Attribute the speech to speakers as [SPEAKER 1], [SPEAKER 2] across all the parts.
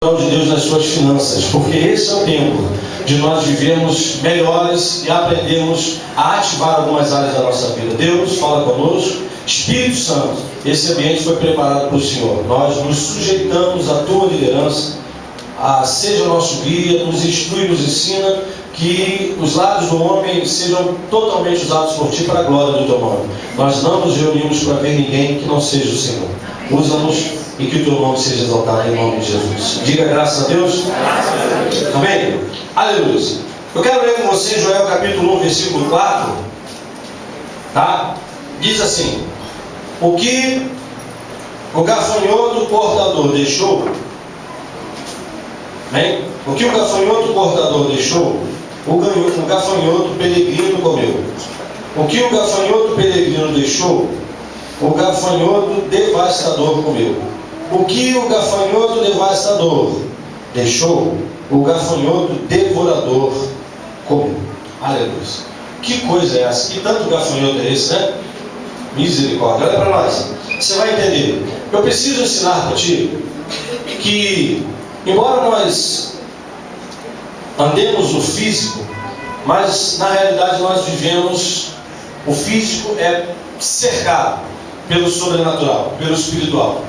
[SPEAKER 1] de Deus nas suas finanças, porque esse é o tempo de nós vivermos melhores e aprendermos a ativar algumas áreas da nossa vida. Deus fala conosco, Espírito Santo, esse ambiente foi preparado para o Senhor. Nós nos sujeitamos à tua liderança, seja o nosso guia, nos instrui, nos ensina, que os lábios do homem sejam totalmente usados por ti para a glória do teu nome. Nós não nos reunimos para ver ninguém que não seja o Senhor. Usa-nos e que o teu nome seja exaltado em nome de Jesus. Diga graças a Deus. Amém? Aleluia. Eu quero ler com você Joel capítulo 1, versículo 4. Tá? Diz assim: o que o gafanhoto cortador deixou, bem, o que o gafanhoto cortador deixou, o gafanhoto peregrino comeu. O que o gafanhoto peregrino deixou, o gafanhoto devastador comeu. O que o gafanhoto devastador deixou, o gafanhoto devorador comeu. Aleluia. Que coisa é essa? Que tanto gafanhoto é esse, né? Misericórdia. Olha para nós. Você vai entender. Eu preciso ensinar para ti que, embora nós andemos no físico, mas na realidade nós vivemos, o físico é cercado pelo sobrenatural, pelo espiritual.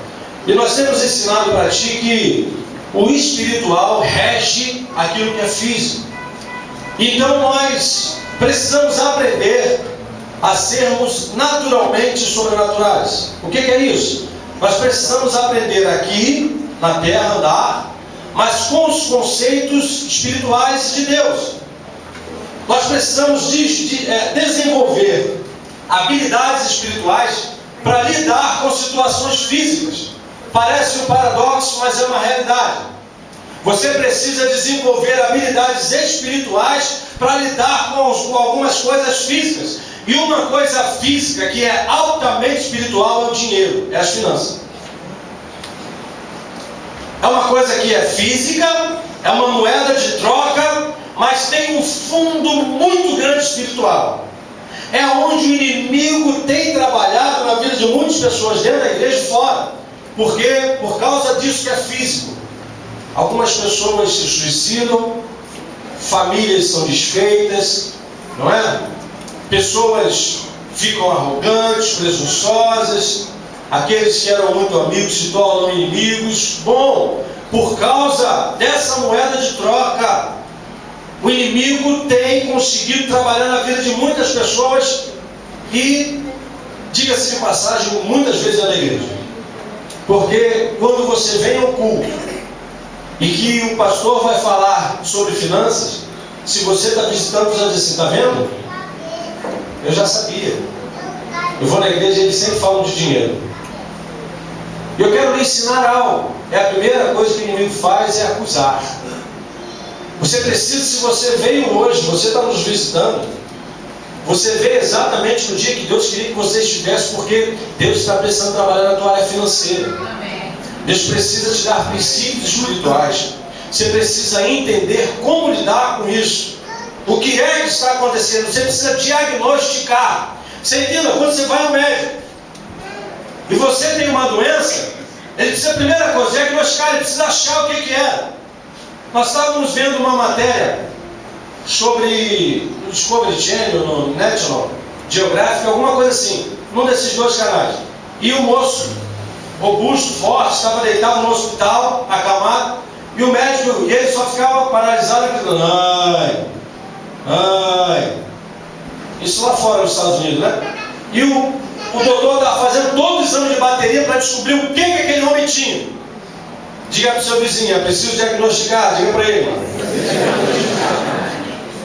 [SPEAKER 1] E nós temos ensinado para ti que o espiritual rege aquilo que é físico. Então nós precisamos aprender a sermos naturalmente sobrenaturais. O que é isso? Nós precisamos aprender aqui na terra, andar, mas com os conceitos espirituais de Deus. Nós precisamos desenvolver habilidades espirituais para lidar com situações físicas. Parece um paradoxo, mas é uma realidade. Você precisa desenvolver habilidades espirituais para lidar com algumas coisas físicas. E uma coisa física que é altamente espiritual é o dinheiro, é as finanças. É uma coisa que é física, é uma moeda de troca, mas tem um fundo muito grande espiritual. É onde o inimigo tem trabalhado na vida de muitas pessoas, dentro da igreja e fora. Porque por causa disso que é físico. Algumas pessoas se suicidam, famílias são desfeitas, não é? Pessoas ficam arrogantes, presunçosas, aqueles que eram muito amigos se tornam inimigos. Bom, por causa dessa moeda de troca, o inimigo tem conseguido trabalhar na vida de muitas pessoas e, diga-se de passagem, muitas vezes é na igreja. Porque quando você vem ao culto e que o pastor vai falar sobre finanças, se você está visitando, você diz assim: está vendo? Eu já sabia. Eu vou na igreja e eles sempre falam de dinheiro. E eu quero lhe ensinar algo. É a primeira coisa que o inimigo faz, é acusar. Você precisa, se você veio hoje, você está nos visitando, você vê exatamente no dia que Deus queria que você estivesse, porque Deus está precisando trabalhar na tua área financeira. Amém. Deus precisa te dar princípios espirituais. Você precisa entender como lidar com isso. O que é que está acontecendo? Você precisa diagnosticar. Você entenda, quando você vai ao médico e você tem uma doença, ele precisa, a primeira coisa, diagnosticar, ele precisa achar o que é. Nós estávamos vendo uma matéria sobre o Discovery Channel, no National Geographic, alguma coisa assim, num desses dois canais. E o moço, robusto, forte, estava deitado no hospital, acamado, e o médico, e ele só ficava paralisado, gritando: ai. Isso lá fora nos Estados Unidos, né? E o doutor estava fazendo todo o exame de bateria para descobrir o que aquele homem tinha. Diga para o seu vizinho: é preciso diagnosticar, diga para ele.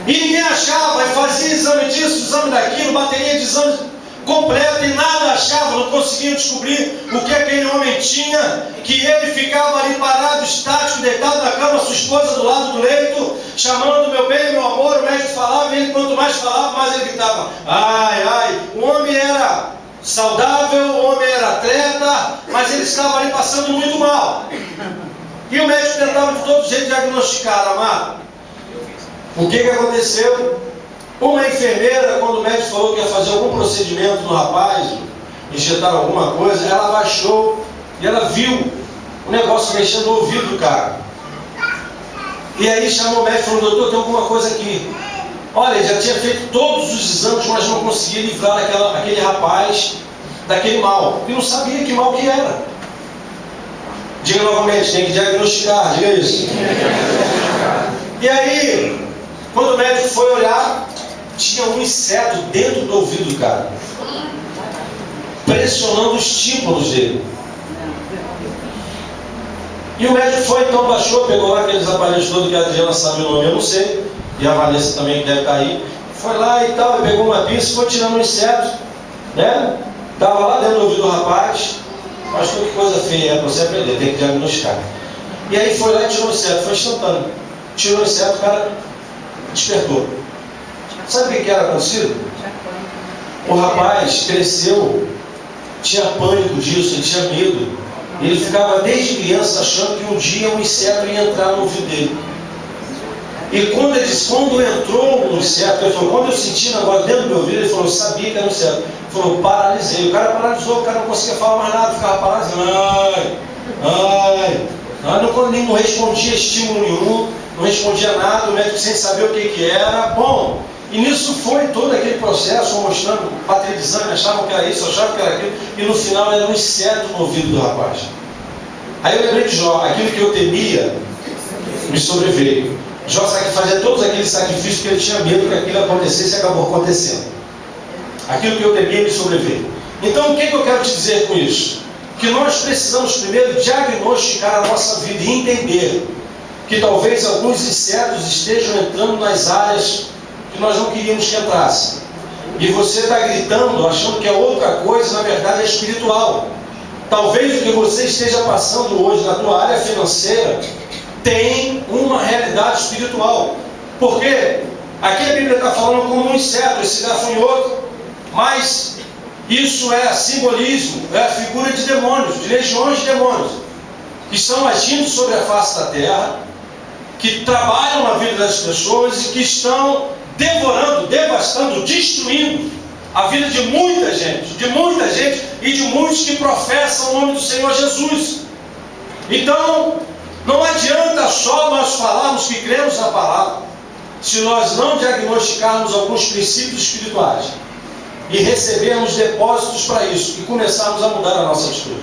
[SPEAKER 1] E ninguém achava, e fazia exame disso, exame daquilo, bateria de exame completa, e nada achava, não conseguiam descobrir o que aquele homem tinha, que ele ficava ali parado, estático, deitado na cama, sua esposa do lado do leito, chamando meu bem, meu amor. O médico falava, e ele quanto mais falava, mais ele gritava: ai. O homem era saudável, o homem era atleta, mas ele estava ali passando muito mal. E o médico tentava de todo jeito diagnosticar, amado. O que aconteceu? Uma enfermeira, quando o médico falou que ia fazer algum procedimento no rapaz, injetar alguma coisa, ela abaixou e ela viu o negócio mexendo no ouvido do cara. E aí chamou o médico e falou: doutor, tem alguma coisa aqui. Olha, ele já tinha feito todos os exames, mas não conseguia livrar aquele rapaz daquele mal. E não sabia que mal que era. Diga novamente, tem que diagnosticar, diga isso. E aí, quando o médico foi olhar, tinha um inseto dentro do ouvido do cara, pressionando os tímpanos dele. E o médico foi, então baixou, pegou lá aqueles aparelhos todos que a Adriana sabe o nome, eu não sei, e a Vanessa também deve estar aí. Foi lá e tal, e pegou uma pinça e foi tirando um inseto, né? Estava lá dentro do ouvido do rapaz. Mas que coisa feia é para você aprender, tem que diagnosticar. E aí foi lá e tirou o inseto, foi instantâneo. Tirou o inseto, o cara despertou. Sabe o que era acontecido? O rapaz cresceu, tinha pânico disso, ele tinha medo. Ele ficava desde criança achando que um dia um inseto ia entrar no ouvido dele. E quando entrou no inseto, ele falou: quando eu senti o negócio dentro do meu ouvido, ele falou: eu sabia que era um inseto. Ele falou: paralisei. O cara paralisou, o cara não conseguia falar mais nada, ficava paralisado. Não respondia estímulo nenhum, não respondia nada, o médico sem saber o que era. Bom, e nisso foi todo aquele processo, mostrando, patrizando, achavam que era isso, achavam que era aquilo, e no final era um inseto no ouvido do rapaz. Aí eu lembrei de Jó: aquilo que eu temia me sobreveio. Jó fazia todos aqueles sacrifícios que ele tinha medo que aquilo acontecesse e acabou acontecendo. Aquilo que eu temia me sobreveio. Então o que eu quero te dizer com isso? Que nós precisamos primeiro diagnosticar a nossa vida e entender que talvez alguns insetos estejam entrando nas áreas que nós não queríamos que entrassem. E você está gritando, achando que é outra coisa, na verdade é espiritual. Talvez o que você esteja passando hoje na tua área financeira tem uma realidade espiritual. Porque aqui a Bíblia está falando como um inseto, esse gafanhoto, mas isso é simbolismo, é a figura de demônios, de legiões de demônios, que estão agindo sobre a face da terra, que trabalham na vida das pessoas e que estão devorando, devastando, destruindo a vida de muita gente e de muitos que professam o nome do Senhor Jesus. Então, não adianta só nós falarmos que cremos na palavra, se nós não diagnosticarmos alguns princípios espirituais e recebermos depósitos para isso e começarmos a mudar a nossa atitude.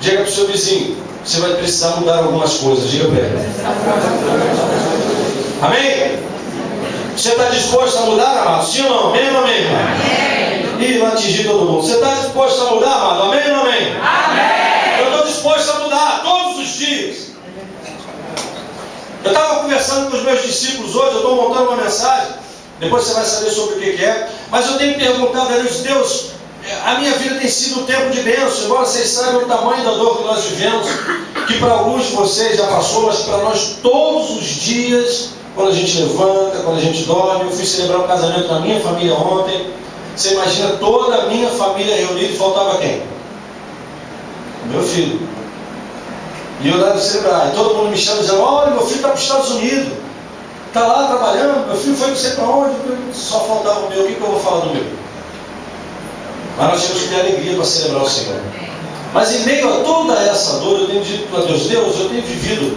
[SPEAKER 1] Diga para o seu vizinho: você vai precisar mudar algumas coisas. Diga para ele. Amém? Você está disposto a mudar, amado? Sim ou não? Amém ou amém? Amém. Ih, não atingi todo mundo. Você está disposto a mudar, amado? Amém ou amém? Amém. Eu estou disposto a mudar todos os dias. Eu estava conversando com os meus discípulos hoje, eu estou montando uma mensagem, depois você vai saber sobre o que é, mas eu tenho perguntado a eles: Deus, a minha vida tem sido um tempo de bênção, embora vocês saibam o tamanho da dor que nós vivemos, que para alguns de vocês já passou, mas para nós todos os dias, quando a gente levanta, quando a gente dorme. Eu fui celebrar um casamento na minha família ontem. Você imagina toda a minha família reunida e faltava quem? Meu filho. E eu dava celebrar, e todo mundo me chama dizendo: olha, meu filho está para os Estados Unidos, está lá trabalhando, meu filho foi não sei para onde. Só faltava o meu. O que eu vou falar do meu? Mas nós temos que ter alegria para celebrar o Senhor. Mas em meio a toda essa dor, eu tenho dito para Deus: Deus, eu tenho vivido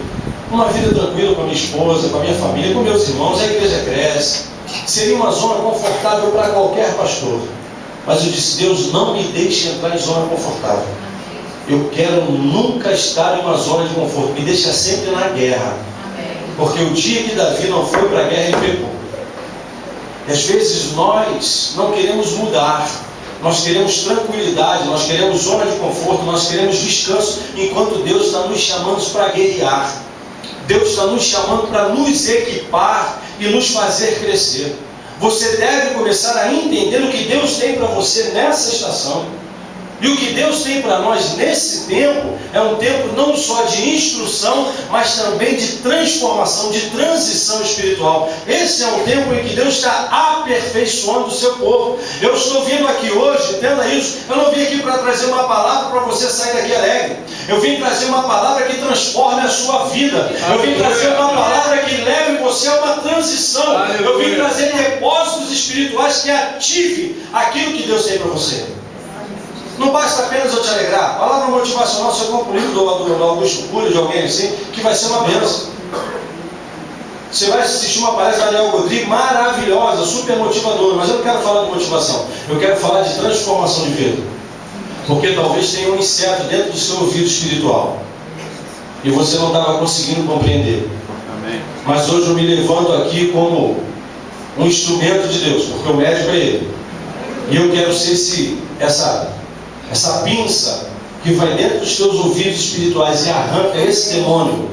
[SPEAKER 1] uma vida tranquila com a minha esposa, com a minha família, com meus irmãos, a igreja cresce, seria uma zona confortável para qualquer pastor. Mas eu disse: Deus, não me deixe entrar em zona confortável. Eu quero nunca estar em uma zona de conforto. Me deixa sempre na guerra. Porque o dia que Davi não foi para a guerra, ele pecou. E às vezes nós não queremos mudar. Nós queremos tranquilidade, nós queremos zona de conforto, nós queremos descanso, enquanto Deus está nos chamando para guerrear. Deus está nos chamando para nos equipar e nos fazer crescer. Você deve começar a entender o que Deus tem para você nessa estação. E o que Deus tem para nós nesse tempo é um tempo não só de instrução, mas também de transformação, de transição espiritual. Esse é um tempo em que Deus está aperfeiçoando o seu povo. Eu estou vindo aqui hoje, entenda isso, eu não vim aqui para trazer uma palavra para você sair daqui alegre. Eu vim trazer uma palavra que transforme a sua vida. Eu vim trazer uma palavra que leve você a uma transição. Eu vim trazer depósitos espirituais que ative aquilo que Deus tem para você. Não basta apenas eu te alegrar. Palavra motivacional, você compra um livro do Augusto Cury, de alguém assim, que vai ser uma bênção. Você vai assistir uma palestra da Daniel Godry maravilhosa, super motivadora, mas eu não quero falar de motivação, eu quero falar de transformação de vida. Porque talvez tenha um inseto dentro do seu ouvido espiritual e você não estava conseguindo compreender. Amém. Mas hoje eu me levanto aqui como um instrumento de Deus, porque o médico é Ele. E eu quero ser essa pinça que vai dentro dos teus ouvidos espirituais e arranca esse demônio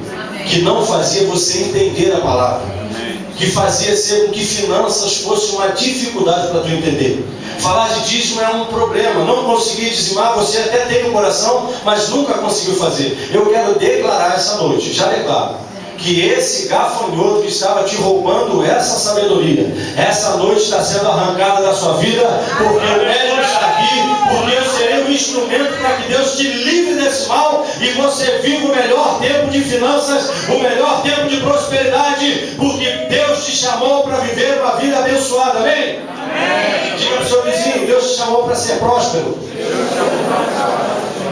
[SPEAKER 1] que não fazia você entender a palavra, que fazia ser com que finanças fosse uma dificuldade para tu entender. Falar de dízimo é um problema. Não conseguir dizimar, você até tem no coração, mas nunca conseguiu fazer. Eu quero declarar essa noite, já declaro, que esse gafanhoto que estava te roubando essa sabedoria, essa noite está sendo arrancada da sua vida, porque o médico está aqui, porque eu serei um instrumento para que Deus te livre desse mal e você viva o melhor tempo de finanças, o melhor tempo de prosperidade, porque Deus te chamou para viver uma vida abençoada, amém? Amém. Diga para o seu vizinho, Deus te chamou para ser próspero.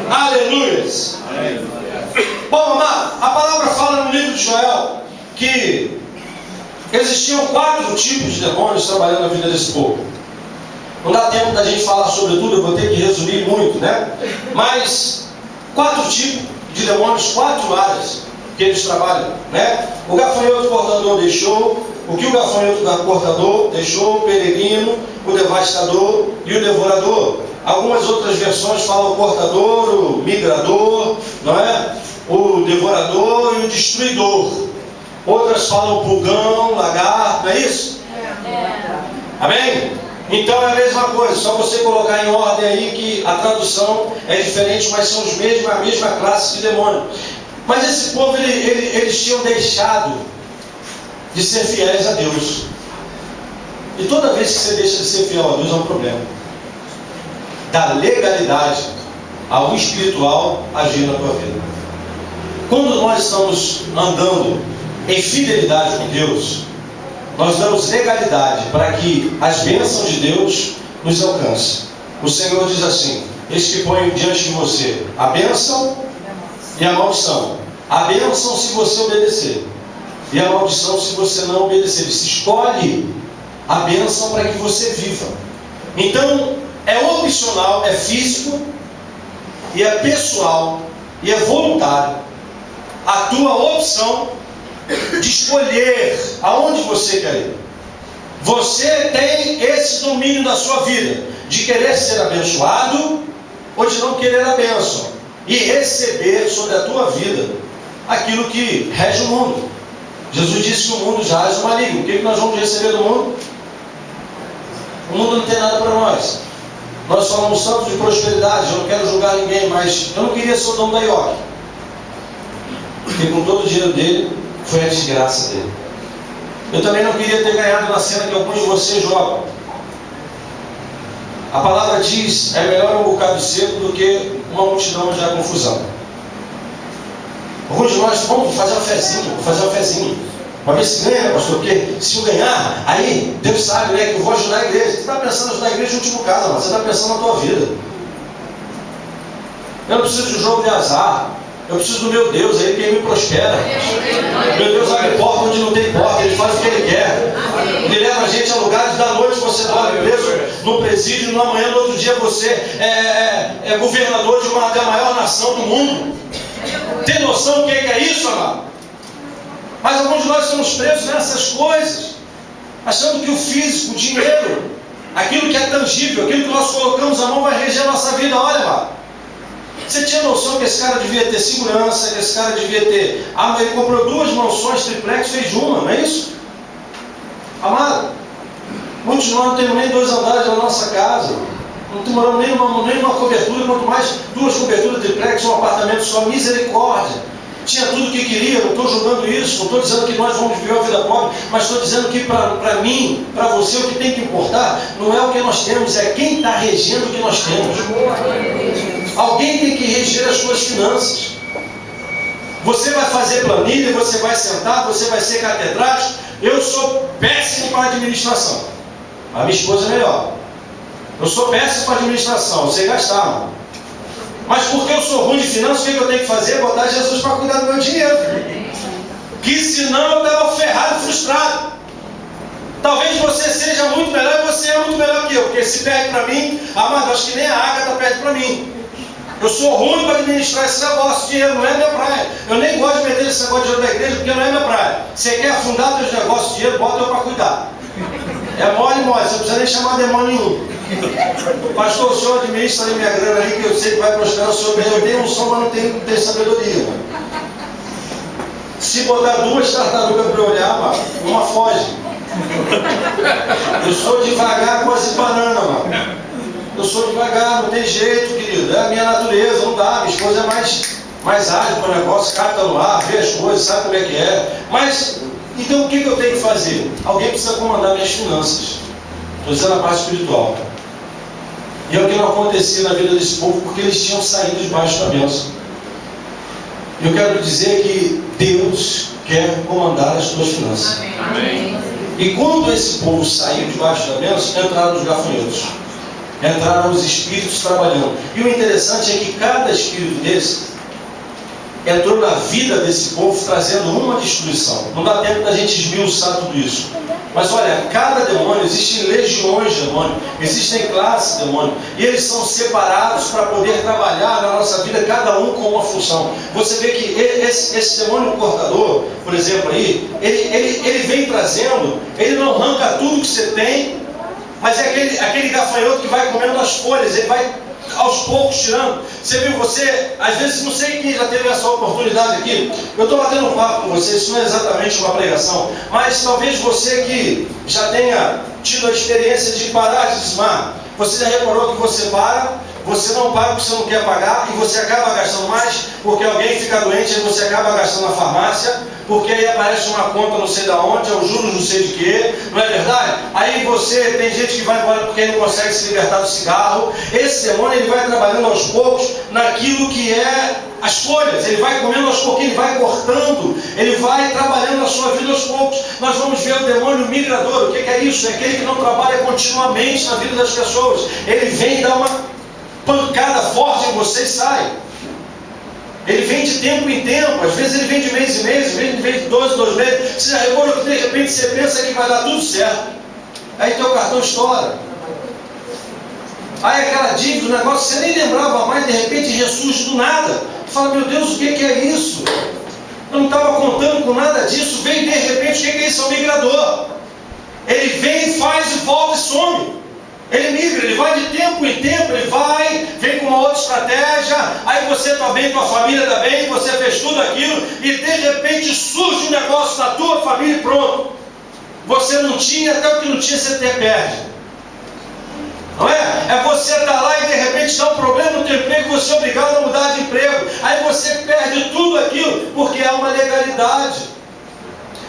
[SPEAKER 1] Aleluias. Bom, amado, a palavra fala no livro de Joel que existiam 4 tipos de demônios trabalhando na vida desse povo. Não dá tempo da gente falar sobre tudo, eu vou ter que resumir muito, né? Mas 4 tipos de demônios, 4 áreas que eles trabalham, né? O gafanhoto portador deixou, o que o gafanhoto portador deixou, o peregrino, o devastador e o devorador. Algumas outras versões falam o portador, o migrador, não é? O devorador e o destruidor. Outras falam pulgão, lagarto, não é isso? Amém? Então é a mesma coisa, só você colocar em ordem aí que a tradução é diferente, mas são a mesma classe de demônio. Mas esse povo, eles tinham deixado de ser fiéis a Deus. E toda vez que você deixa de ser fiel a Deus é um problema. Da legalidade ao espiritual agir na tua vida. Quando nós estamos andando em fidelidade com Deus, nós damos legalidade para que as bênçãos de Deus nos alcancem. O Senhor diz assim: eis que põe diante de você a bênção e a maldição. A bênção se você obedecer, e a maldição se você não obedecer. Ele se escolhe a bênção para que você viva. Então, é opcional, é físico, e é pessoal, e é voluntário. A tua opção de escolher aonde você quer ir. Você tem esse domínio na sua vida, de querer ser abençoado, ou de não querer a bênção, e receber sobre a tua vida aquilo que rege o mundo. Jesus disse que o mundo jaz no maligno. O que nós vamos receber do mundo? O mundo não tem nada para nós. Nós falamos tanto de prosperidade, eu não quero julgar ninguém, mas eu não queria ser o dono da IOC. Porque com todo o dinheiro dele, foi a desgraça dele. Eu também não queria ter ganhado na cena que alguns de vocês jogam. A palavra diz, é melhor um bocado seco do que uma multidão onde há confusão. Alguns de nós vamos fazer uma fezinha. Para ver se ganha, pastor, porque se eu ganhar, aí Deus sabe, né, que eu vou ajudar a igreja. Você está pensando em ajudar a igreja no último caso, mas você está pensando na tua vida. Eu não preciso de um jogo de azar. Eu preciso do meu Deus, aí quem me prospera. Meu Deus abre porta onde não tem porta, Ele faz o que Ele quer. Ele leva a gente a lugares da noite, você dorme preso no presídio, no amanhã, no outro dia você é governador da maior nação do mundo. Tem noção do que é isso, amado? Mas alguns de nós estamos presos nessas coisas, achando que o físico, o dinheiro, aquilo que é tangível, aquilo que nós colocamos a mão vai reger a nossa vida. Olha, amado, você tinha noção que esse cara devia ter segurança, que esse cara devia ter... ele comprou 2 mansões triplex, fez uma, não é isso? Amado, muitos de nós não temos nem 2 andares na nossa casa, não moramos nem numa cobertura, quanto mais 2 coberturas triplex, um apartamento só, misericórdia. Tinha tudo o que queria, não estou julgando isso, não estou dizendo que nós vamos viver a vida pobre, mas estou dizendo que para mim, para você, o que tem que importar não é o que nós temos, é quem está regendo o que nós temos. Alguém tem que reger as suas finanças. Você vai fazer planilha, você vai sentar, você vai ser catedrático. Eu sou péssimo para administração. A minha esposa é melhor. Eu sou péssimo para administração, eu sei gastar, mano. Mas porque eu sou ruim de finanças, o que eu tenho que fazer? Botar Jesus para cuidar do meu dinheiro. Que senão eu estava ferrado, frustrado. frustrado. Talvez você seja muito melhor e você é muito melhor que eu, porque se perde para mim, amado, acho que nem a Agatha perde para mim. Eu sou ruim para administrar esse negócio, dinheiro não é minha praia. Eu nem gosto de meter esse negócio de dinheiro da igreja, porque não é minha praia. Você quer afundar teus negócios de dinheiro, bota eu para cuidar. É mole, você não precisa nem chamar demônio nenhum. Pastor, o senhor administra ali minha grana ali, que eu sei que vai prosperar o senhor. Eu tenho um som, mas não tenho sabedoria. Se botar 2 tartarugas para eu olhar, mano, uma foge. Eu sou devagar com as bananas, mano. Eu sou devagar, não tem jeito, querido. É a minha natureza, não dá. Minha esposa é mais ágil para o negócio, capta no ar, vê as coisas, sabe como é que é. Mas, então o que eu tenho que fazer? Alguém precisa comandar minhas finanças. Estou dizendo a parte espiritual. E é o que não acontecia na vida desse povo, porque eles tinham saído debaixo da bênção. Eu quero dizer que Deus quer comandar as tuas finanças.
[SPEAKER 2] Amém.
[SPEAKER 1] E quando esse povo saiu debaixo da bênção, entraram os gafanhotos. Entraram os espíritos trabalhando. E o interessante é que cada espírito desse entrou na vida desse povo trazendo uma destruição. Não dá tempo da gente esmiuçar tudo isso. Mas olha, cada demônio, existem legiões de demônio, existem classes de demônio, e eles são separados para poder trabalhar na nossa vida, cada um com uma função. Você vê que esse demônio cortador, por exemplo, aí, ele vem trazendo, ele não arranca tudo que você tem, mas é aquele gafanhoto que vai comendo as folhas, ele vai aos poucos tirando. Você viu, às vezes, não sei quem já teve essa oportunidade aqui, eu estou batendo um papo com você, isso não é exatamente uma pregação, mas talvez você que já tenha tido a experiência de parar de dizimar, você já reparou que você não paga porque você não quer pagar, e você acaba gastando mais, porque alguém fica doente, e você acaba gastando na farmácia, porque aí aparece uma conta não sei de onde, os juros não sei de quê, não é verdade? Aí tem gente que vai embora porque não consegue se libertar do cigarro. Esse demônio, ele vai trabalhando aos poucos naquilo que é as folhas, ele vai comendo aos pouquinhos, ele vai cortando, ele vai trabalhando na sua vida aos poucos. Nós vamos ver o demônio migrador. O que é isso? É aquele que não trabalha continuamente na vida das pessoas. Ele vem dar uma pancada forte em você e sai. Ele vem de tempo em tempo, às vezes ele vem de mês em mês, às vezes ele vem de 12 meses. Você já reparou que de repente você pensa que vai dar tudo certo, aí teu cartão estoura. Aí aquela dívida, o negócio, você nem lembrava mais, de repente ressurge do nada. Você fala, meu Deus, o que é isso? Eu não estava contando com nada disso, vem de repente, o que é isso? É um migrador. Ele vem, faz e volta e some. Ele migra, ele vai de tempo em tempo, ele vem com uma outra estratégia, aí você está bem, tua família está bem, você fez tudo aquilo, e de repente surge um negócio na tua família e pronto. Você não tinha, até o que não tinha você até perde. Não é? É você estar lá e de repente dá um problema no teu emprego, você é obrigado a mudar de emprego, aí você perde tudo aquilo, porque há uma legalidade.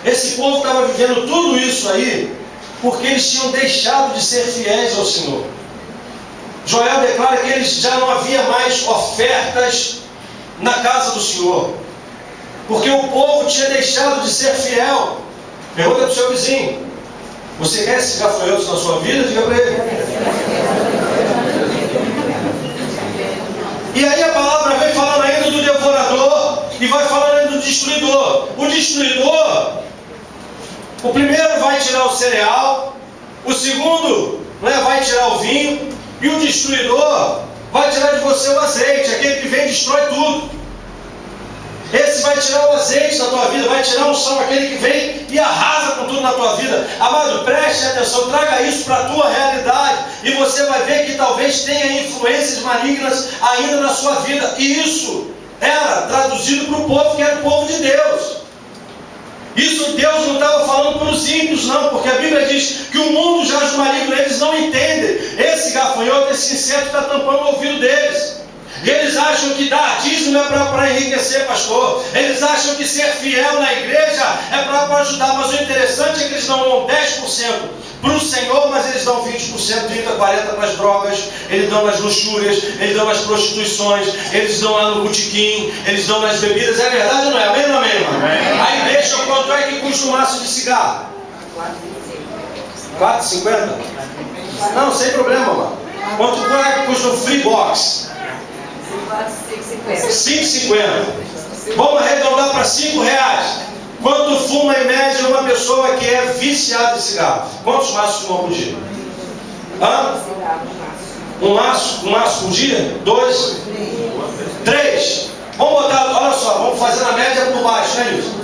[SPEAKER 1] Esse povo estava vivendo tudo isso aí, porque eles tinham deixado de ser fiéis ao Senhor. Joel declara que eles já não havia mais ofertas na casa do Senhor, porque o povo tinha deixado de ser fiel. Pergunta para o seu vizinho: você quer esses gafanhotos na sua vida? Diga para ele. E aí a palavra vem falando ainda do devorador e vai falando ainda do destruidor. O destruidor, o primeiro vai tirar o cereal, o segundo vai tirar o vinho, e o destruidor vai tirar de você o azeite, aquele que vem e destrói tudo. Esse vai tirar o azeite da tua vida, vai tirar o som, aquele que vem e arrasa com tudo na tua vida. Amado, preste atenção, traga isso para a tua realidade, e você vai ver que talvez tenha influências malignas ainda na sua vida. E isso era traduzido para o povo que era o povo de Deus. Isso Deus não estava falando para os ímpios, não, porque a Bíblia diz que o mundo jaz do maligno, eles não entendem. Esse gafanhoto, esse inseto está tampando o ouvido deles. E eles acham que dar dízimo é para enriquecer, pastor. Eles acham que ser fiel na igreja é para ajudar, mas o interessante é que eles não dão 10% para o Senhor, mas eles dão 20%, 30%, 40% para as drogas, eles dão nas luxúrias, eles dão nas prostituições, eles dão lá no botequim, eles dão nas bebidas. É verdade ou não é? Amém ou não amém, irmão? Aí deixa quanto é que custa um maço de cigarro? R$4,50? Não, sem problema, mano. Quanto é que custa um free box? R$5,50. Vamos arredondar para R$5. Quanto fuma em média uma pessoa pessoa que é viciada em cigarro, quantos maços fuma por dia? Um maço por dia? 2? 3? Vamos botar, olha só, vamos fazer na média por baixo, não é isso?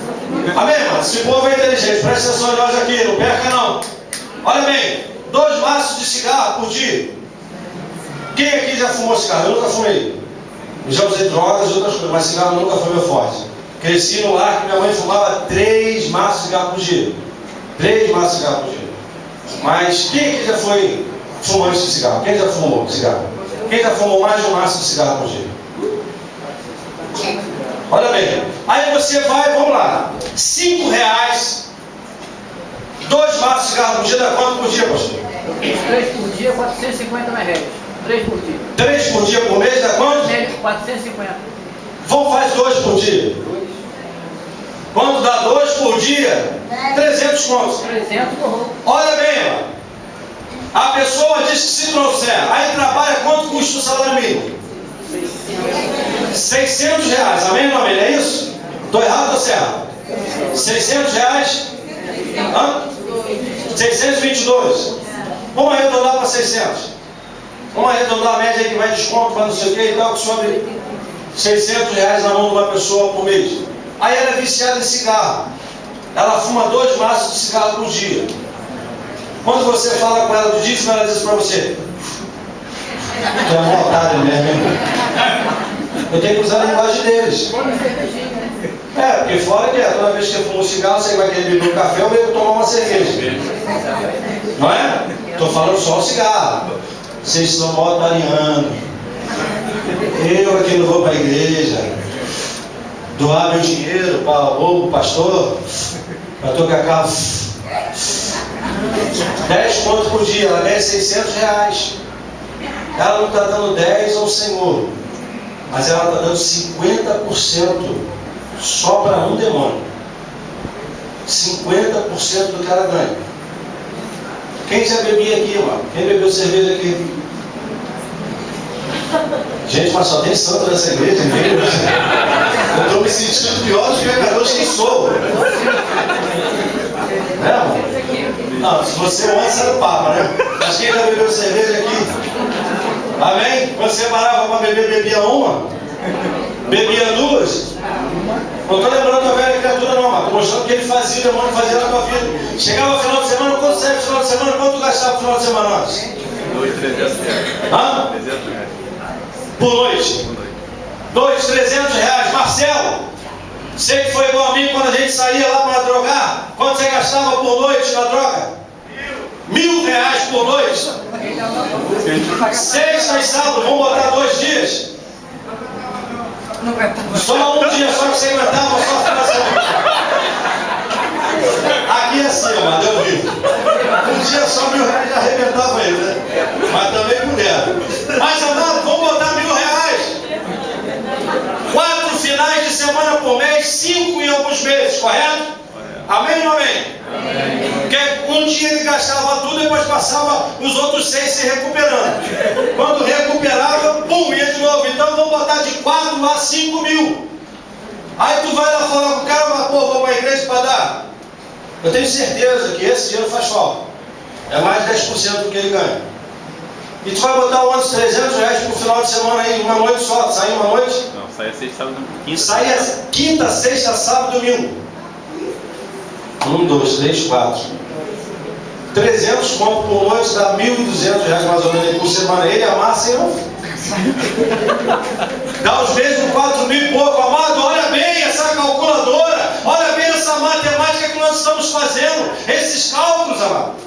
[SPEAKER 1] Amém, irmão? Esse povo é inteligente, presta atenção em nós aqui, não perca não. Olha bem, 2 maços de cigarro por dia. Quem aqui já fumou cigarro? Eu nunca fumei. Eu já usei drogas e outras coisas, mas cigarro nunca foi meu forte. Cresci no lar que minha mãe fumava 3 maços de cigarro por dia. 3 maços de cigarro por dia. Mas quem aqui já foi fumante de cigarro? Quem já fumou cigarro? Quem já fumou mais de um maço de cigarro por dia? Olha bem, aí você vai, vamos lá, R$5, 2 maços de cigarro por dia, dá quanto por dia, pastor?
[SPEAKER 2] 3 por dia, R$450. 3 por dia.
[SPEAKER 1] 3 por dia por mês, dá quanto?
[SPEAKER 2] 450.
[SPEAKER 1] Vamos fazer 2 por dia. Quanto dá 2 por dia? 300 contos.
[SPEAKER 2] 300 por roupa.
[SPEAKER 1] Olha bem, ó. A pessoa diz que se trouxer, aí trabalha, quanto custa o salário mínimo? R$600, amém ou amém? É isso? Estou errado ou certo? R$600? 622. Vamos arredondar para 600. Vamos arredondar a média aí que vai desconto, vai não sei o que e tal, que sobe R$600 na mão de uma pessoa por mês. Aí ela é viciada em cigarro. Ela fuma 2 maços de cigarro por dia. Quando você fala com ela do dízimo, ela diz para você: tu é um otário mesmo, hein? Eu tenho que usar a linguagem deles. Porque fora que toda vez que você fuma um cigarro, você vai querer beber um café ou mesmo tomar uma cerveja. Não é? Estou falando só o cigarro. Vocês estão motariando. Eu aqui não vou para a igreja doar meu dinheiro para o pastor, para tocar carro. 10 contos por dia, ela ganha R$600. Ela não está dando 10 ao Senhor, mas ela está dando 50% só para um demônio. 50% do que ela ganha. Quem já bebia aqui, mano? Quem bebeu cerveja aqui? Gente, mas só tem santo nessa igreja, ninguém. Eu estou me sentindo pior dos pecadores que sou. Né, mano? Não, se você é você era o Papa, né? Mas quem já bebeu cerveja aqui? Amém? Quando você parava para beber, bebia uma? Bebia 2? Não estou lembrando da velha criatura não, mas estou mostrando o que ele fazia, o demônio fazia na tua vida. Chegava no final de semana, quanto sai no final de semana, quanto tu gastava no final de semana antes?
[SPEAKER 3] R$2.300.
[SPEAKER 1] Por noite? R$2.300. Marcelo, sei que foi igual a mim quando a gente saía lá para drogar. Quanto você gastava por noite na droga? R$1.000 por noite. Sexta e sábado, vamos botar 2 dias. Só um dia só que você aguentava, só final de semana. Aqui é assim, ó, deu vivo. Um dia só R$1.000 já arrebentava ele, né? Mas também puderam. Mas amado, vamos botar R$1.000. 4 finais de semana por mês, 5 em alguns meses, correto? Amém ou não amém? Porque um dia ele gastava tudo, depois passava os outros 6 se recuperando. Quando recuperava, pum, ia de novo. Então vamos botar de 4 a 5 mil. Aí tu vai lá falar com o cara, mas pô, vou para a igreja para dar. Eu tenho certeza que esse dinheiro faz falta. É mais de 10% do que ele ganha. E tu vai botar uns R$300 pro final de semana aí, uma noite só. Sai uma noite?
[SPEAKER 3] Não, sai a sexta, sábado, quinta.
[SPEAKER 1] Sai a quinta, sexta, sábado e domingo. 1, 2, 3, 4. 300 conto por noite dá R$1.200 mais ou menos por semana. Ele amassa e não. Dá os mesmos 4 mil e pouco. Amado, olha bem essa calculadora. Olha bem essa matemática que nós estamos fazendo. Esses cálculos, amado.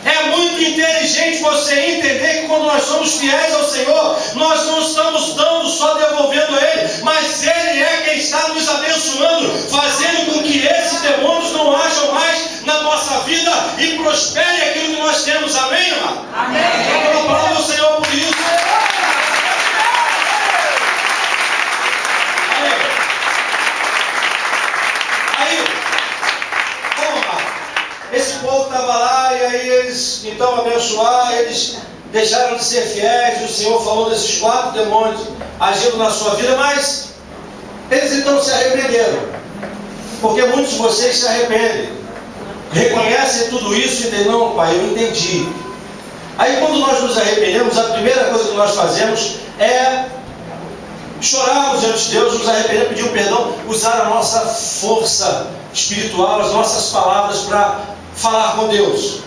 [SPEAKER 1] É muito inteligente você entender que quando nós somos fiéis ao Senhor, nós não estamos dando, só devolvendo a Ele, mas Ele é quem está nos abençoando, fazendo com que esses demônios não hajam mais na nossa vida e prospere aquilo que nós temos. Amém, amado? Amém. Vamos aplaudir o Senhor por isso. Amém. Aí, vamos lá. Esse povo estava lá e aí eles, então, abençoar, eles deixaram de ser fiéis. O Senhor falou desses 4 demônios agindo na sua vida, mas eles então se arrependeram, porque muitos de vocês se arrependem. reconhecem tudo isso e dizem, não, pai, eu entendi. Aí quando nós nos arrependemos, a primeira coisa que nós fazemos é chorarmos diante de Deus, nos arrepender, pedir um perdão, usar a nossa força espiritual, as nossas palavras para falar com Deus.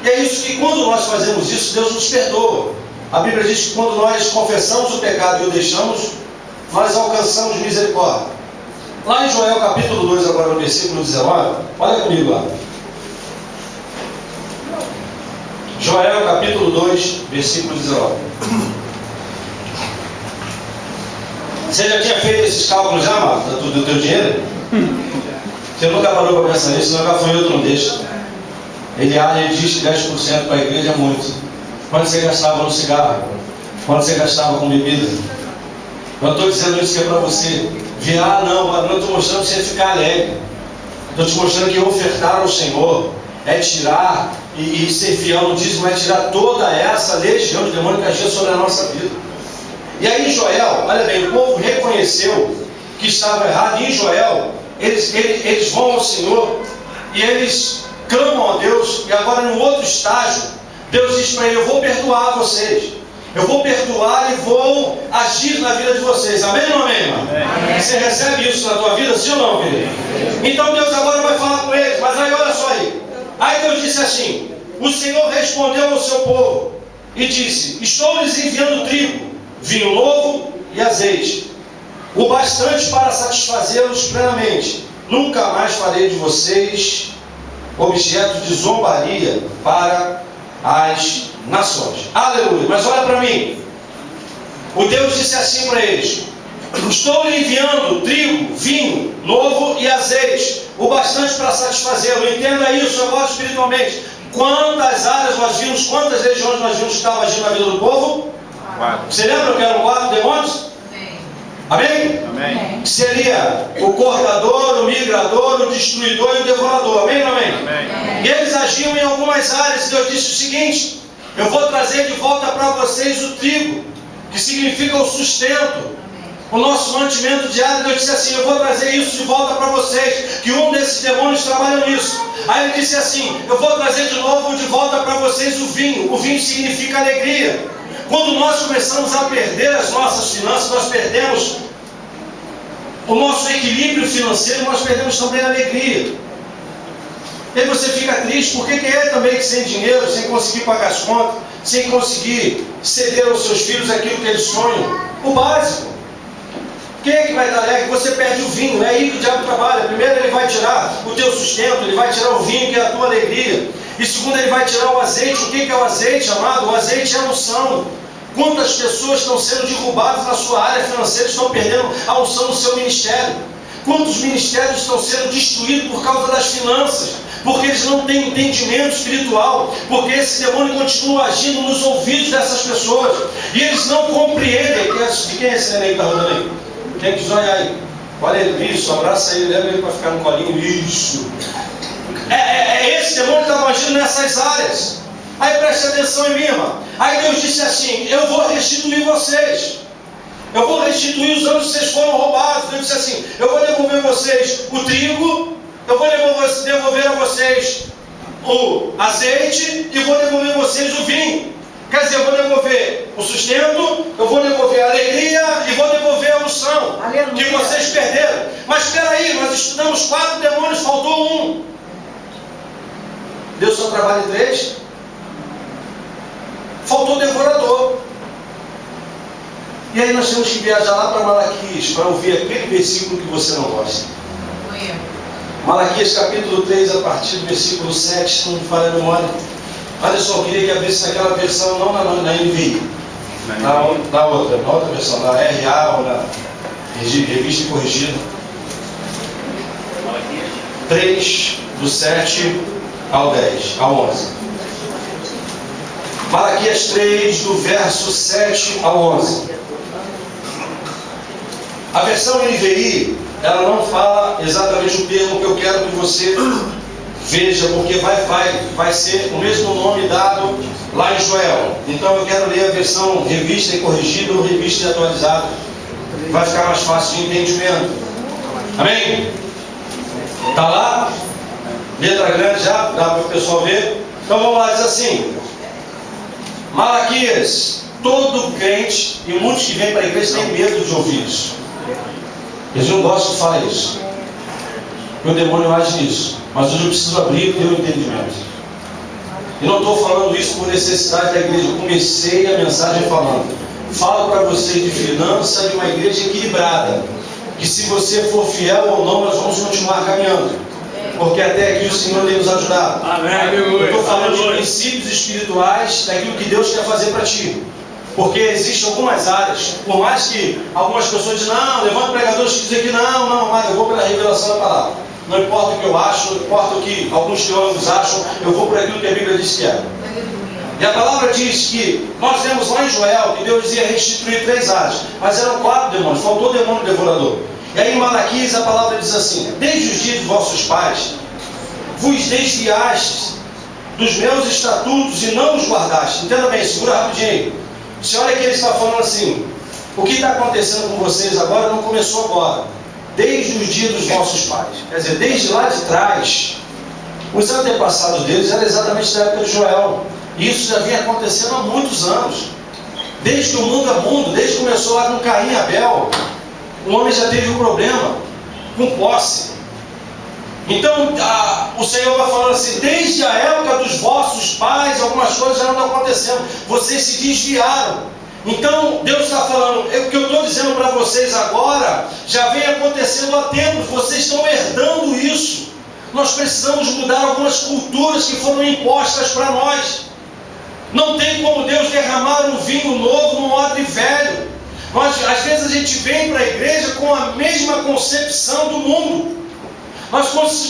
[SPEAKER 1] E é isso que quando nós fazemos isso, Deus nos perdoa. A Bíblia diz que quando nós confessamos o pecado e o deixamos, nós alcançamos misericórdia. Lá em Joel capítulo 2, agora no versículo 19, olha comigo lá. Joel capítulo 2, versículo 19. Você já tinha feito esses cálculos já, Marcos, do teu dinheiro? Você nunca parou para pensar nisso, nunca foi outro não deixa. Ele diz que 10% para a igreja é muito. Quando você gastava no cigarro? Quando você gastava com bebida? Eu estou dizendo isso que é para você ver, não estou mostrando para você ficar alegre. Estou te mostrando que ofertar ao Senhor é tirar e ser fiel no dízimo, é tirar toda essa legião de demônio que agia sobre a nossa vida. E aí Joel, olha bem, o povo reconheceu que estava errado. E em Joel, eles vão ao Senhor e eles clamam a Deus. E agora no outro estágio, Deus diz para ele, eu vou perdoar vocês. Eu vou perdoar e vou agir na vida de vocês. Amém ou não amém, irmão? Amém. Você recebe isso na tua vida, sim ou não, querido? Então Deus agora vai falar com eles. Mas aí olha só aí. Aí Deus disse assim, o Senhor respondeu ao seu povo e disse, estou lhes enviando trigo, vinho novo e azeite, o bastante para satisfazê-los plenamente. Nunca mais farei de vocês objeto de zombaria para as nações. Aleluia. Mas olha para mim. O Deus disse assim para eles, estou lhe enviando trigo, vinho novo e azeite, o bastante para satisfazê-lo. Entenda isso agora espiritualmente. Quantas áreas nós vimos, quantas regiões nós vimos que estavam agindo na vida do povo? 4. Você lembra que eram 4 demônios? Amém? Amém. Seria o cortador, o migrador, o destruidor e o devorador. Amém ou não amém? Amém? E eles agiam em algumas áreas. Deus disse o seguinte, eu vou trazer de volta para vocês o trigo, que significa o sustento, o nosso mantimento diário. Deus disse assim, eu vou trazer isso de volta para vocês, que um desses demônios trabalha nisso. Aí ele disse assim, eu vou trazer de novo de volta para vocês o vinho. O vinho significa alegria. Quando nós começamos a perder as nossas finanças, nós perdemos o nosso equilíbrio financeiro, nós perdemos também a alegria. E aí você fica triste, porque quem é também que sem dinheiro, sem conseguir pagar as contas, sem conseguir ceder aos seus filhos aquilo que eles sonham? O básico. Quem é que vai estar alegre? Você perde o vinho, é aí que o diabo trabalha. Primeiro ele vai tirar o teu sustento, ele vai tirar o vinho, que é a tua alegria. E segundo ele vai tirar o azeite. O que é o azeite, amado? O azeite é a unção. Quantas pessoas estão sendo derrubadas na sua área financeira, estão perdendo a unção no seu ministério? Quantos ministérios estão sendo destruídos por causa das finanças? Porque eles não têm entendimento espiritual, porque esse demônio continua agindo nos ouvidos dessas pessoas, e eles não compreendem. De quem é esse neném que está rodando aí? Tem que olhar aí. Olha ele, isso, abraça ele, leva ele para ficar no colinho, isso. Esse demônio está agindo nessas áreas. Aí preste atenção em mim, irmão. Aí Deus disse assim, eu vou restituir vocês. Eu vou restituir os anos que vocês foram roubados. Deus disse assim, eu vou devolver vocês o trigo, eu vou devolver a vocês o azeite e vou devolver vocês o vinho. Quer dizer, eu vou devolver o sustento, eu vou devolver a alegria e vou devolver a unção que vocês perderam. Mas espera aí, nós estudamos 4 demônios, faltou um. Deus só trabalha em 3? Faltou o devorador. E aí nós temos que viajar lá para Malaquias para ouvir aquele versículo que você não gosta. Malaquias capítulo 3, a partir do versículo 7, se não me falha a memória. Olha só, eu queria que abrisse naquela versão, não na NVI, na outra versão, na RA ou na Revista Corrigida. 3, do 7 ao 10, ao 11. Malaquias 3, do verso 7 ao 11. A versão NVI, ela não fala exatamente o termo que eu quero que você veja, porque vai ser o mesmo nome dado lá em Joel. Então eu quero ler a versão revista e corrigida ou revista e atualizada. Vai ficar mais fácil de entendimento. Amém? Está lá? Letra grande já, dá para o pessoal ver. Então vamos lá, diz assim: Malaquias, todo crente, e muitos que vêm para a igreja têm medo de ouvir isso. Eles não gostam de falar isso. O demônio age nisso. Mas hoje eu preciso abrir o teu entendimento. E não estou falando isso por necessidade da igreja. Eu comecei a mensagem falando: falo para vocês de finança de uma igreja equilibrada. Que se você for fiel ou não, nós vamos continuar caminhando. Porque até aqui o Senhor tem nos ajudado.
[SPEAKER 3] Amém.
[SPEAKER 1] Eu estou falando de princípios espirituais, daquilo que Deus quer fazer para ti. Porque existem algumas áreas, por mais que algumas pessoas dizem: não, levanta pregadores que dizem que não, mas eu vou pela revelação da palavra. Não importa o que eu acho, não importa o que alguns teólogos acham, eu vou por aquilo que a Bíblia diz que é. E a palavra diz que, nós lemos lá em Joel, que Deus dizia restituir 3 áreas, mas eram 4 demônios, faltou o demônio devorador. E aí em Malaquias a palavra diz assim: desde os dias de vossos pais, vos desviastes dos meus estatutos e não os guardastes. Entenda bem, segura rapidinho. Você olha que ele está falando assim: o que está acontecendo com vocês agora não começou agora, desde os dias dos vossos pais. Quer dizer, desde lá de trás, os antepassados deles eram exatamente da época de Joel. E isso já vinha acontecendo há muitos anos. Desde que o mundo é mundo, desde que começou lá com Caim e Abel, o homem já teve um problema com posse. Então o Senhor vai falando assim: desde a época dos vossos pais, algumas coisas já não estão acontecendo, vocês se desviaram. Então Deus está falando: o que eu estou dizendo para vocês agora já vem acontecendo há tempos, vocês estão herdando isso. Nós precisamos mudar algumas culturas que foram impostas para nós. Não tem como Deus derramar um vinho novo num odre velho. Às vezes a gente vem para a igreja com a mesma concepção do mundo. Nós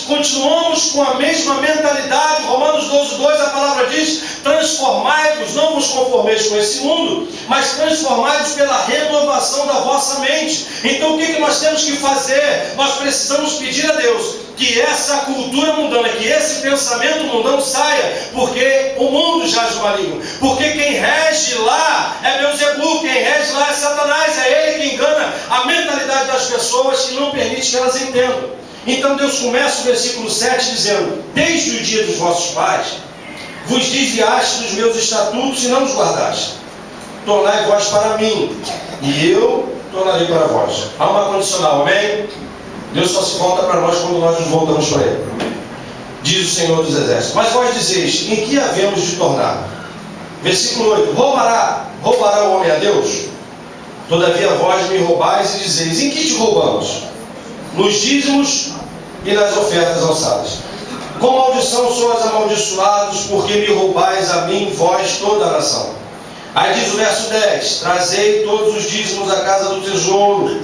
[SPEAKER 1] continuamos com a mesma mentalidade. Romanos 12:2, a palavra diz: transformai-vos, não vos conformeis com esse mundo, mas transformai-vos pela renovação da vossa mente. Então o que nós temos que fazer? Nós precisamos pedir a Deus que essa cultura mundana, que esse pensamento mundano saia, porque o mundo jaz no maligno. Porque quem rege lá é Beelzebub, quem rege lá é Satanás, é ele que engana a mentalidade das pessoas e não permite que elas entendam. Então Deus começa o versículo 7 dizendo: desde o dia dos vossos pais, vos desviaste dos meus estatutos e não os guardaste. Tornai vós para mim, e eu tornarei para vós. Há uma condicional, amém? Deus só se volta para nós quando nós nos voltamos para Ele. Diz o Senhor dos Exércitos: mas vós dizeis, em que havemos de tornar? Versículo 8: roubará o homem a Deus? Todavia vós me roubais e dizeis: em que te roubamos? Nos dízimos e nas ofertas alçadas. Com maldição sois amaldiçoados, porque me roubais a mim, vós, toda a nação. Aí diz o verso 10: trazei todos os dízimos à casa do tesouro,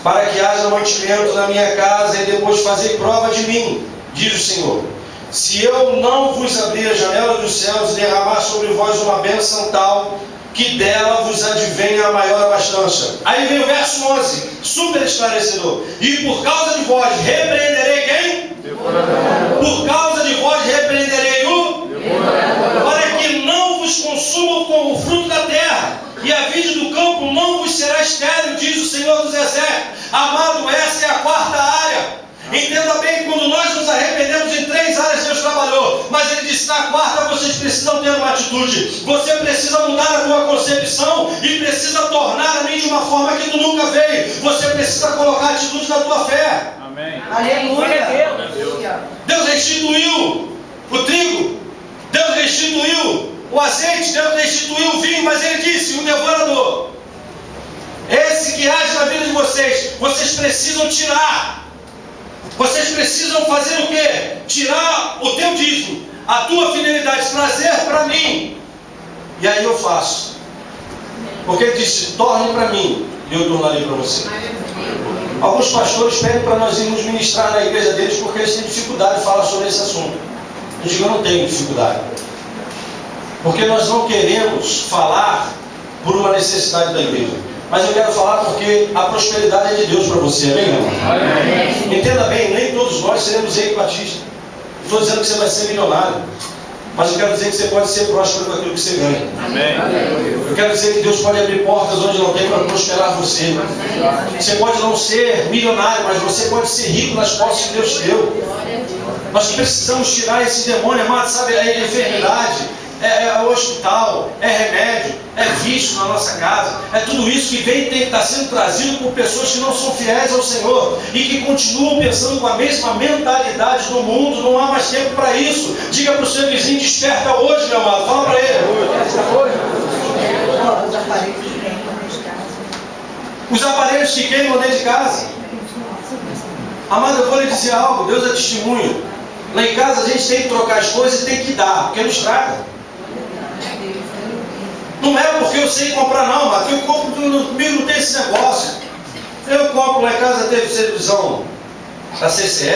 [SPEAKER 1] para que haja mantimento na minha casa, e depois fazei prova de mim, diz o Senhor. Se eu não vos abrir a janela dos céus e derramar sobre vós uma bênção tal, que dela vos advenha a maior abastança. Aí vem o verso 11, super esclarecedor: e por causa de vós repreenderei quem? Por causa de vós repreenderei o? Para que não vos consumam com o fruto da terra, e a vide do campo não vos será estéril, diz o Senhor dos Exércitos. Amado, essa é a 4ª área. Entenda bem, quando nós nos arrependemos, em 3 áreas Deus trabalhou, mas Ele disse: na 4ª vocês precisam ter uma atitude. Você precisa mudar a tua concepção e precisa tornar a mim de uma forma que tu nunca veio. Você precisa colocar atitude na tua fé.
[SPEAKER 3] Amém.
[SPEAKER 2] Aleluia.
[SPEAKER 1] Deus restituiu o trigo, Deus restituiu o azeite, Deus restituiu o vinho, mas Ele disse: o devorador, esse que age na vida de vocês, vocês precisam tirar. Vocês precisam fazer o quê? Tirar o teu dízimo, a tua fidelidade, trazer para mim. E aí eu faço. Porque Ele disse: torne para mim, e eu tornarei para você. Alguns pastores pedem para nós irmos ministrar na igreja deles, porque eles têm dificuldade de falar sobre esse assunto. Eu digo: eu não tenho dificuldade. Porque nós não queremos falar por uma necessidade da igreja. Mas eu quero falar porque a prosperidade é de Deus para você, amém, irmão? Amém. Entenda bem, nem todos nós seremos Eike Batista. Estou dizendo que você vai ser milionário. Mas eu quero dizer que você pode ser próspero com aquilo que você ganha.
[SPEAKER 3] Amém.
[SPEAKER 1] Eu quero dizer que Deus pode abrir portas onde não tem para prosperar você. Você pode não ser milionário, mas você pode ser rico nas posses que Deus deu. Nós precisamos tirar esse demônio, amado, sabe? É enfermidade, é hospital, é remédio, é vício na nossa casa. É tudo isso que vem e tem que estar sendo trazido por pessoas que não são fiéis ao Senhor e que continuam pensando com a mesma mentalidade do mundo. Não há mais tempo para isso. Diga para o seu vizinho, desperta hoje, meu amado. Fala para ele. Os aparelhos que queimam dentro de casa. Amado, eu vou lhe dizer algo, Deus é testemunho. Lá em casa a gente tem que trocar as coisas e tem que dar, porque não estraga. Não é porque eu sei comprar não, mas eu compro, comigo não tem esse negócio. Eu compro lá em casa, teve televisão da CCE,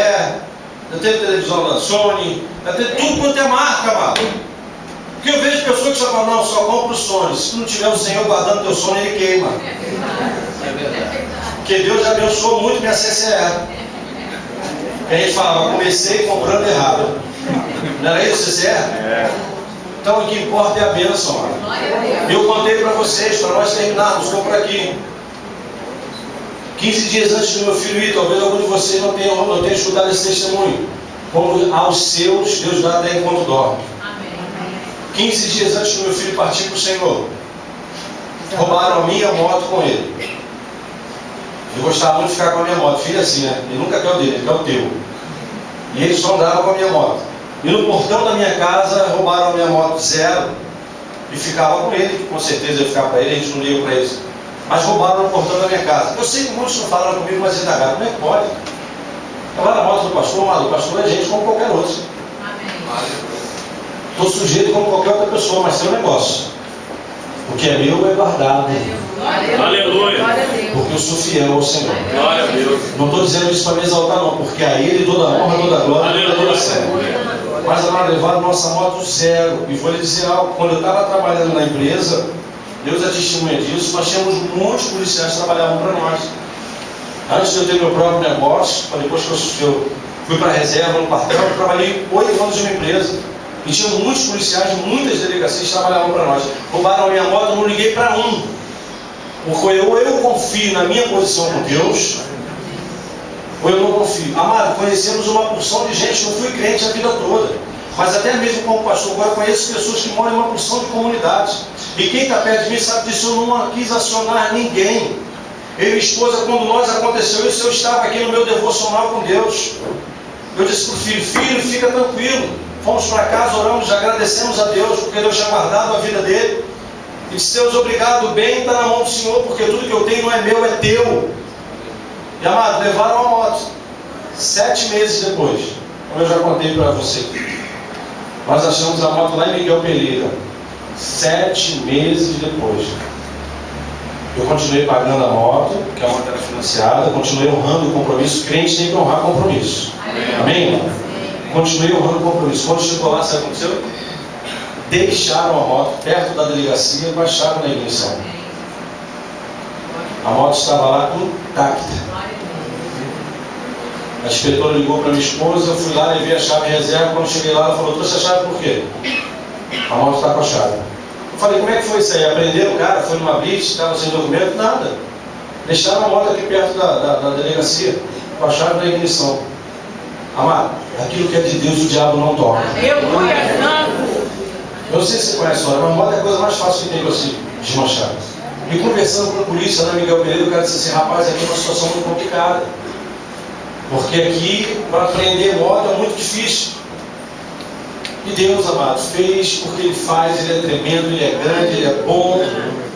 [SPEAKER 1] eu tenho televisão da Sony, eu tenho tudo quanto é marca, mano. Porque eu vejo pessoas que só falam, não, só compro o Sony. Se não tiver o Senhor guardando teu Sony, ele queima. Porque Deus já abençoou muito minha CCE. A gente fala, comecei comprando errado. Não era isso, CCE? Então o que importa é a bênção, mano. Eu contei para vocês, para nós terminarmos, estou por aqui. 15 dias antes do meu filho ir, talvez algum de vocês não tenha escutado esse testemunho. Como aos seus, Deus dá até enquanto dorme. 15 dias antes do meu filho partir para o Senhor, roubaram a minha moto com ele. Eu gostava muito de ficar com a minha moto. Filho assim, né? Ele nunca quer o dele, ele quer o teu. E ele só andava com a minha moto. E no portão da minha casa roubaram a minha moto zero. E ficava com ele, que com certeza ia ficar para ele, a gente não liga para isso. Mas roubaram no portão da minha casa. Eu sei que muitos não falaram comigo, mas indagaram. Como é que pode? Levaram a moto do pastor, mas o pastor é gente como qualquer outro. Estou sujeito como qualquer outra pessoa, mas tem um negócio. O que é meu é guardado.
[SPEAKER 3] Aleluia.
[SPEAKER 1] Porque eu sou fiel ao Senhor.
[SPEAKER 3] Glória a Deus.
[SPEAKER 1] Não estou dizendo isso para me exaltar, não, porque a Ele toda a honra, toda a glória, toda a adoração. Mas amado, levaram nossa moto zero. E vou lhe dizer algo: quando eu estava trabalhando na empresa, Deus é testemunha disso, nós tínhamos muitos policiais que trabalhavam para nós. Antes de eu ter meu próprio negócio, depois que eu fui para a reserva no quartel, eu trabalhei 8 anos em uma empresa. E tinha muitos policiais de muitas delegacias que trabalhavam para nós. Roubaram a minha moto, eu não liguei para um. Porque ou eu confio na minha posição com Deus, ou eu não confio. Amado, conhecemos uma porção de gente, não fui crente a vida toda. Mas até mesmo como pastor, agora conheço pessoas que moram em uma porção de comunidades. E quem está perto de mim sabe disso, eu não quis acionar ninguém. Eu e minha esposa, quando nós aconteceu isso, eu estava aqui no meu devocional com Deus. Eu disse para o filho, filho, fica tranquilo. Fomos para casa, oramos, agradecemos a Deus, porque Deus tinha guardado a vida dele. E disse, Deus, obrigado, o bem está na mão do Senhor, porque tudo que eu tenho não é meu, é teu. E amado, levaram a moto. 7 meses depois, como eu já contei para você, nós achamos a moto lá em Miguel Pereira. 7 meses depois. Eu continuei pagando a moto, que a moto era financiada, continuei honrando o compromisso. Crente tem que honrar compromisso. Amém, irmão? Continuei honrando o compromisso. Quando chegou lá, sabe o que aconteceu? Deixaram a moto perto da delegacia e baixaram na ignição. A moto estava lá intacta. A inspetora ligou para minha esposa, eu fui lá, levei a chave de reserva. Quando cheguei lá, ela falou, trouxe a chave por quê? A moto está com a chave. Eu falei, como é que foi isso aí? Aprenderam o cara, foi numa blitz, estava sem documento? Nada. Deixaram a moto aqui perto da delegacia, com a chave da ignição. Amado, aquilo que é de Deus, o diabo não toca. Eu não sei se você conhece a história, mas a moto é a coisa mais fácil que tem para se desmanchar. E conversando com a polícia, Miguel Pereira, o cara disse assim, rapaz, aqui é uma situação muito complicada. Porque aqui, para prender moto é muito difícil. E Deus, amado, fez porque Ele faz, Ele é tremendo, Ele é grande, Ele é bom.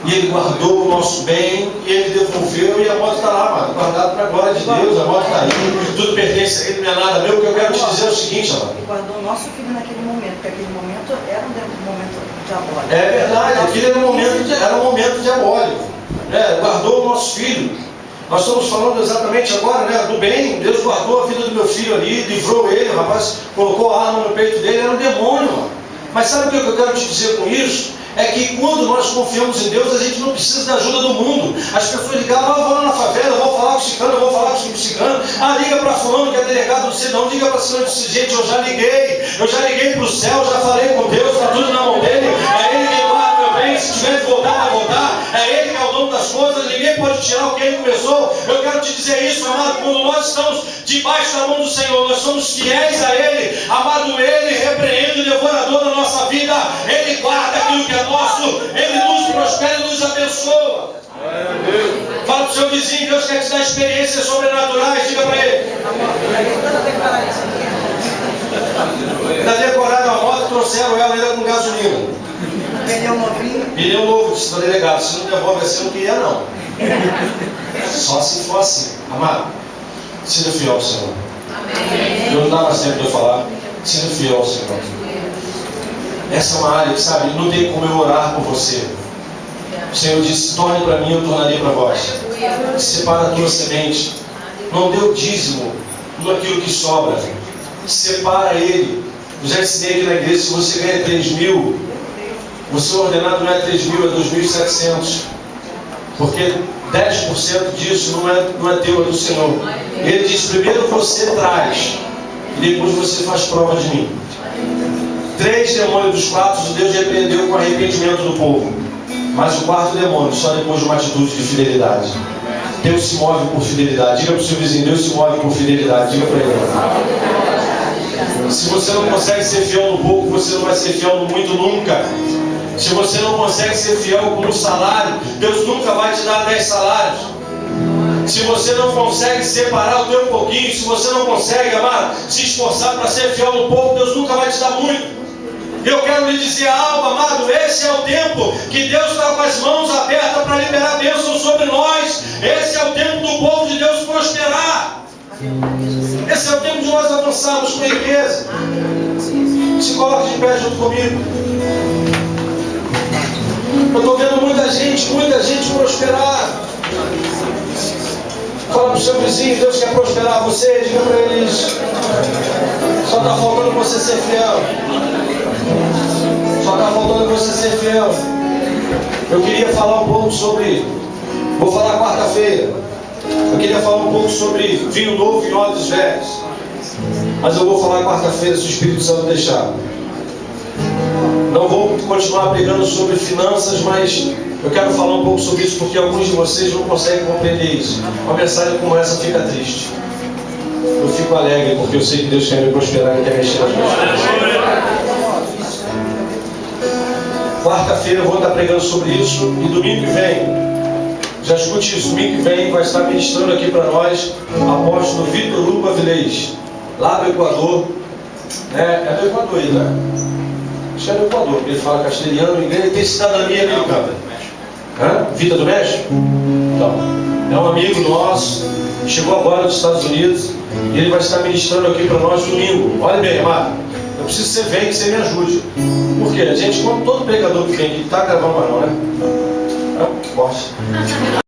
[SPEAKER 1] E Ele guardou o nosso bem, e Ele devolveu, e a moto está lá, amado, guardado para a glória de Deus. A moto está aí, tudo pertence a Ele, não é nada meu. O que eu quero te dizer é o seguinte, amado.
[SPEAKER 4] E guardou o nosso filho naquele momento, porque aquele momento era um momento diabólico.
[SPEAKER 1] É verdade, aquele era um momento diabólico. Guardou o nosso filho. Nós estamos falando exatamente agora, do bem. Deus guardou a vida do meu filho ali, livrou ele, o rapaz colocou a arma no peito dele, era um demônio, mano. Mas sabe o que eu quero te dizer com isso? é que quando nós confiamos em Deus, a gente não precisa da ajuda do mundo. As pessoas ligavam, eu vou lá na favela, eu vou falar com o ciclano, eu vou falar com o ciclano. Liga para fulano que é delegado, não sei não, liga para fulano, gente, eu já liguei para o céu, já falei com Deus, está tudo na mão dele, é ele que guarda meu bem, se tiver que voltar, vai voltar, é ele que é o dono das coisas, ninguém pode tirar o que ele começou. Eu quero te dizer isso, amado, quando nós estamos debaixo da mão do Senhor, nós somos fiéis a Ele, amado, Ele repreende o devorador da nossa vida, Ele guarda aquilo que é nosso, Ele nos prospera e nos abençoa. Fala para o seu vizinho, Deus quer te dar experiências sobrenaturais, diga para ele. Está decorada uma moto, trouxeram ela ainda com gasolina.
[SPEAKER 4] Pneu novinho.
[SPEAKER 1] Pneu novo, disse o delegado, se não devolve assim, não queria não. Só se for assim, amado, seja fiel ao Senhor. Amém. Eu não dá mais tempo de eu falar, seja fiel ao Senhor. Essa é uma área que, sabe, não tem como eu orar por você. O Senhor disse, torne para mim, eu tornarei para vós. Separa a tua semente. Não dê o dízimo, tudo aquilo que sobra. Separa ele. Eu já ensinei aqui na igreja, se você ganha 3.000, você ordenado não é 3.000, é 2.700. Porque 10% disso não é teu, é do Senhor. Ele diz, primeiro você traz, e depois você faz prova de mim. 3 demônios dos 4 Deus repreendeu com arrependimento do povo. Mas o 4º demônio, só depois de uma atitude de fidelidade. Deus se move por fidelidade. Diga para o seu vizinho, Deus se move por fidelidade. Diga para ele. Se você não consegue ser fiel no pouco, você não vai ser fiel no muito nunca. Se você não consegue ser fiel com um salário, Deus nunca vai te dar 10 salários. Se você não consegue separar o teu pouquinho, se você não consegue, amado, se esforçar para ser fiel no pouco, Deus nunca vai te dar muito. Eu quero lhe dizer algo, amado, esse é o tempo que Deus está com as mãos abertas para liberar bênçãos sobre nós. Esse é o tempo do povo de Deus prosperar. Esse é o tempo de nós avançarmos com riqueza. Se coloque de pé junto comigo. Eu estou vendo muita gente prosperar. Fala para o seu vizinho, Deus quer prosperar você, diga para ele isso. Só está faltando você ser fiel. Só está faltando você ser fiel. Eu queria falar um pouco sobre, vou falar quarta-feira. Eu queria falar um pouco sobre vinho novo e odres velhos. Mas eu vou falar quarta-feira, se o Espírito Santo deixar. Não vou continuar pregando sobre finanças, mas eu quero falar um pouco sobre isso, porque alguns de vocês não conseguem compreender isso. Uma mensagem como essa fica triste. Eu fico alegre, porque eu sei que Deus quer me prosperar e quer mexer nas minhas coisas. Quarta-feira eu vou estar pregando sobre isso, e domingo que vem, já escute isso, domingo que vem vai estar ministrando aqui para nós o apóstolo Vitor Hugo Avilés, lá do Equador. É do Equador aí, né? Acho que é do Equador, porque ele fala castelhano, ele tem cidadania americana. Vida do México? Então, é um amigo nosso, chegou agora dos Estados Unidos, e ele vai estar ministrando aqui para nós domingo. Olha bem, amado, eu preciso que você venha, que você me ajude. Por quê? A gente, como todo pregador que vem aqui, está gravando mais não, né? Forte.